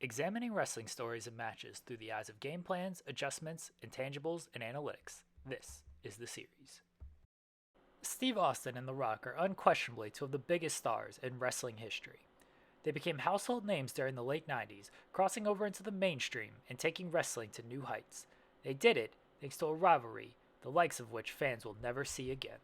Examining wrestling stories and matches through the eyes of game plans, adjustments, intangibles, and analytics. This is the series. Steve Austin and The Rock are unquestionably two of the biggest stars in wrestling history. They became household names during the late 90s, crossing over into the mainstream and taking wrestling to new heights. They did it thanks to a rivalry, the likes of which fans will never see again.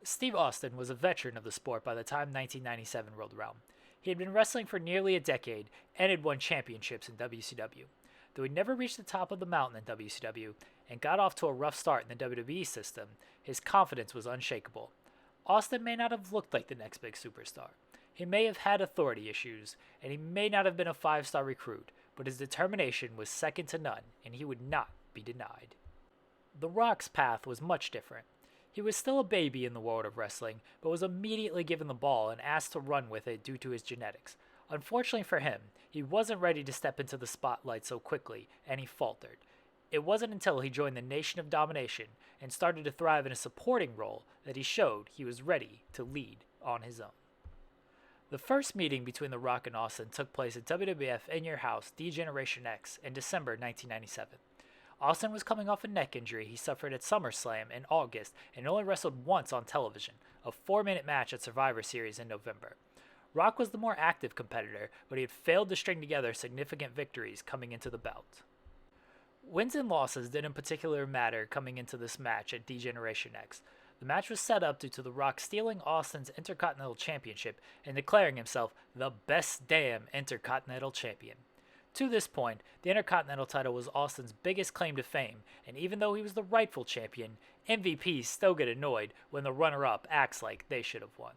Steve Austin was a veteran of the sport by the time 1997 rolled around. He had been wrestling for nearly a decade and had won championships in WCW. Though he never reached the top of the mountain in WCW and got off to a rough start in the WWE system, his confidence was unshakable. Austin may not have looked like the next big superstar. He may have had authority issues, and he may not have been a 5-star recruit, but his determination was second to none, and he would not be denied. The Rock's path was much different. He was still a baby in the world of wrestling, but was immediately given the ball and asked to run with it due to his genetics. Unfortunately for him, he wasn't ready to step into the spotlight so quickly, and he faltered. It wasn't until he joined the Nation of Domination and started to thrive in a supporting role that he showed he was ready to lead on his own. The first meeting between The Rock and Austin took place at WWF In Your House D-Generation X in December 1997. Austin was coming off a neck injury he suffered at SummerSlam in August and only wrestled once on television, a 4-minute match at Survivor Series in November. Rock was the more active competitor, but he had failed to string together significant victories coming into the bout. Wins and losses didn't particularly matter coming into this match at D-Generation X. The match was set up due to The Rock stealing Austin's Intercontinental Championship and declaring himself the best damn Intercontinental Champion. To this point, the Intercontinental title was Austin's biggest claim to fame, and even though he was the rightful champion, MVPs still get annoyed when the runner-up acts like they should have won.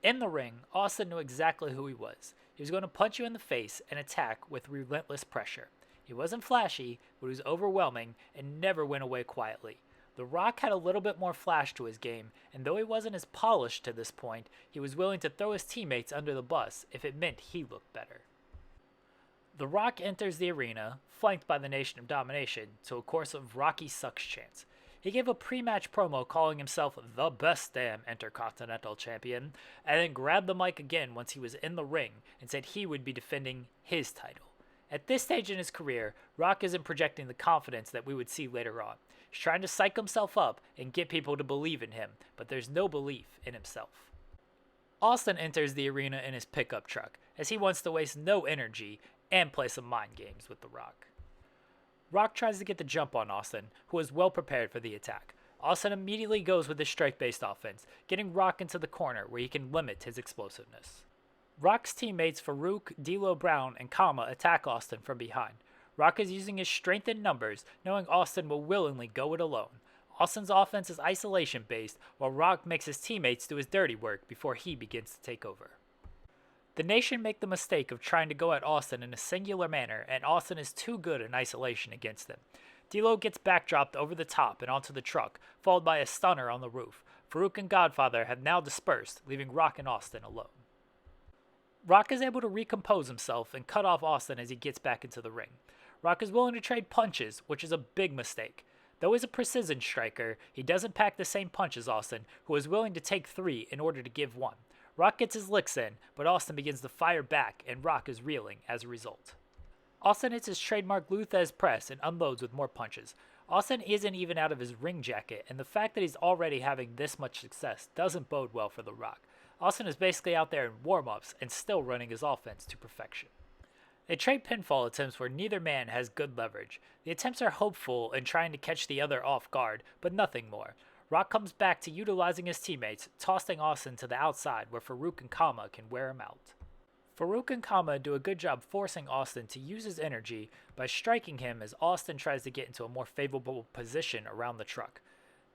In the ring, Austin knew exactly who he was. He was going to punch you in the face and attack with relentless pressure. He wasn't flashy, but he was overwhelming and never went away quietly. The Rock had a little bit more flash to his game, and though he wasn't as polished to this point, he was willing to throw his teammates under the bus if it meant he looked better. The Rock enters the arena, flanked by the Nation of Domination, to a chorus of Rocky Sucks chants. He gave a pre-match promo calling himself the best damn Intercontinental Champion, and then grabbed the mic again once he was in the ring and said he would be defending his title. At this stage in his career, Rock isn't projecting the confidence that we would see later on. He's trying to psych himself up and get people to believe in him, but there's no belief in himself. Austin enters the arena in his pickup truck, as he wants to waste no energy and play some mind games with The Rock. Rock tries to get the jump on Austin, who is well prepared for the attack. Austin immediately goes with his strike-based offense, getting Rock into the corner where he can limit his explosiveness. Rock's teammates Farouk, D'Lo Brown, and Kama attack Austin from behind. Rock is using his strength in numbers, knowing Austin will willingly go it alone. Austin's offense is isolation-based, while Rock makes his teammates do his dirty work before he begins to take over. The Nation make the mistake of trying to go at Austin in a singular manner, and Austin is too good in isolation against them. D'Lo gets backdropped over the top and onto the truck, followed by a stunner on the roof. Farouk and Godfather have now dispersed, leaving Rock and Austin alone. Rock is able to recompose himself and cut off Austin as he gets back into the ring. Rock is willing to trade punches, which is a big mistake. Though he's a precision striker, he doesn't pack the same punch as Austin, who is willing to take 3 in order to give 1. Rock gets his licks in, but Austin begins to fire back, and Rock is reeling as a result. Austin hits his trademark Luthez press and unloads with more punches. Austin isn't even out of his ring jacket, and the fact that he's already having this much success doesn't bode well for The Rock. Austin is basically out there in warm-ups and still running his offense to perfection. They trade pinfall attempts where neither man has good leverage. The attempts are hopeful in trying to catch the other off guard, but nothing more. Rock comes back to utilizing his teammates, tossing Austin to the outside where Farouk and Kama can wear him out. Farouk and Kama do a good job forcing Austin to use his energy by striking him as Austin tries to get into a more favorable position around the truck.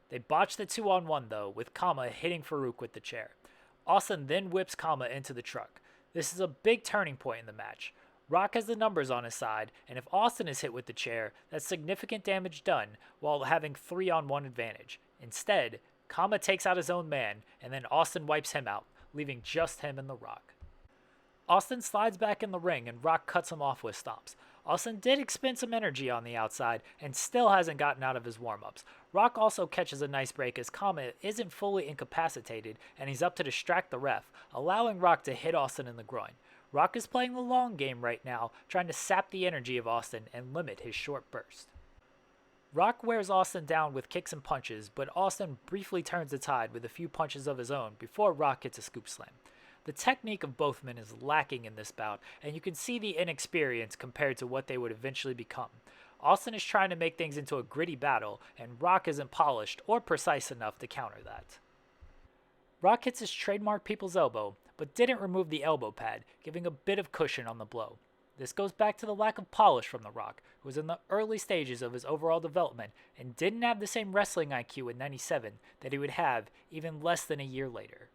They botch the 2-on-1 though, with Kama hitting Farouk with the chair. Austin then whips Kama into the truck. This is a big turning point in the match. Rock has the numbers on his side, and if Austin is hit with the chair, that's significant damage done while having 3-on-1 advantage. Instead, Kama takes out his own man, and then Austin wipes him out, leaving just him and The Rock. Austin slides back in the ring, and Rock cuts him off with stomps. Austin did expend some energy on the outside, and still hasn't gotten out of his warm-ups. Rock also catches a nice break as Kama isn't fully incapacitated, and he's up to distract the ref, allowing Rock to hit Austin in the groin. Rock is playing the long game right now, trying to sap the energy of Austin and limit his short burst. Rock wears Austin down with kicks and punches, but Austin briefly turns the tide with a few punches of his own before Rock hits a scoop slam. The technique of both men is lacking in this bout, and you can see the inexperience compared to what they would eventually become. Austin is trying to make things into a gritty battle, and Rock isn't polished or precise enough to counter that. Rock hits his trademark people's elbow, but didn't remove the elbow pad, giving a bit of cushion on the blow. This goes back to the lack of polish from The Rock, who was in the early stages of his overall development and didn't have the same wrestling IQ in '97 that he would have even less than a year later.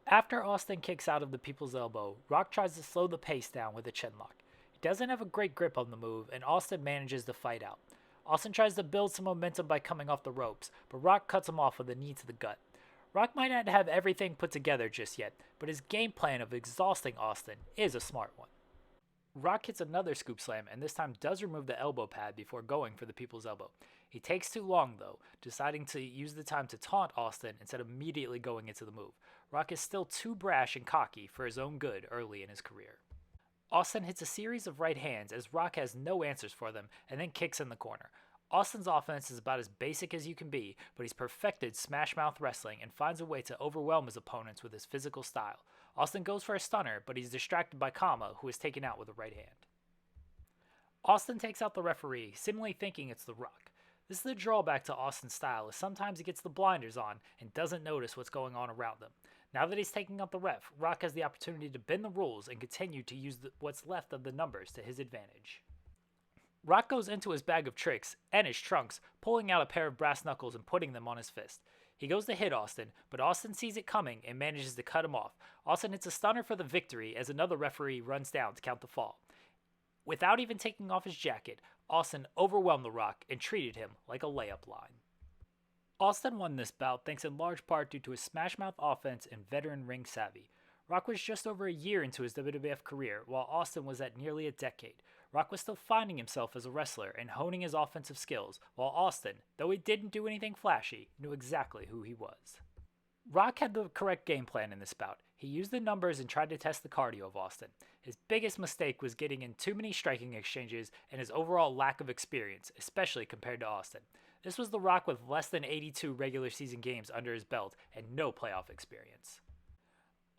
After Austin kicks out of the people's elbow, Rock tries to slow the pace down with a chinlock. He doesn't have a great grip on the move, and Austin manages to fight out. Austin tries to build some momentum by coming off the ropes, but Rock cuts him off with a knee to the gut. Rock might not have everything put together just yet, but his game plan of exhausting Austin is a smart one. Rock hits another scoop slam and this time does remove the elbow pad before going for the people's elbow. He takes too long though, deciding to use the time to taunt Austin instead of immediately going into the move. Rock is still too brash and cocky for his own good early in his career. Austin hits a series of right hands as Rock has no answers for them and then kicks in the corner. Austin's offense is about as basic as you can be, but he's perfected smash mouth wrestling and finds a way to overwhelm his opponents with his physical style. Austin goes for a stunner, but he's distracted by Kama, who is taken out with a right hand. Austin takes out the referee, seemingly thinking it's The Rock. This is the drawback to Austin's style, as sometimes he gets the blinders on and doesn't notice what's going on around him. Now that he's taking out the ref, Rock has the opportunity to bend the rules and continue to use what's left of the numbers to his advantage. Rock goes into his bag of tricks and his trunks, pulling out a pair of brass knuckles and putting them on his fist. He goes to hit Austin, but Austin sees it coming and manages to cut him off. Austin hits a stunner for the victory as another referee runs down to count the fall. Without even taking off his jacket, Austin overwhelmed The Rock and treated him like a layup line. Austin won this bout thanks in large part due to his smash mouth offense and veteran ring savvy. Rock was just over a year into his WWF career, while Austin was at nearly a decade. Rock was still finding himself as a wrestler and honing his offensive skills, while Austin, though he didn't do anything flashy, knew exactly who he was. Rock had the correct game plan in this bout. He used the numbers and tried to test the cardio of Austin. His biggest mistake was getting in too many striking exchanges and his overall lack of experience, especially compared to Austin. This was The Rock with less than 82 regular season games under his belt and no playoff experience.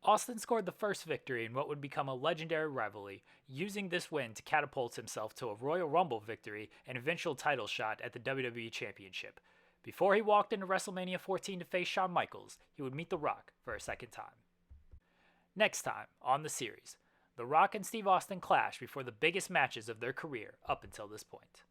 Austin scored the first victory in what would become a legendary rivalry, using this win to catapult himself to a Royal Rumble victory and eventual title shot at the WWE Championship. Before he walked into WrestleMania 14 to face Shawn Michaels, he would meet The Rock for a second time. Next time on the series, The Rock and Steve Austin clash before the biggest matches of their career up until this point.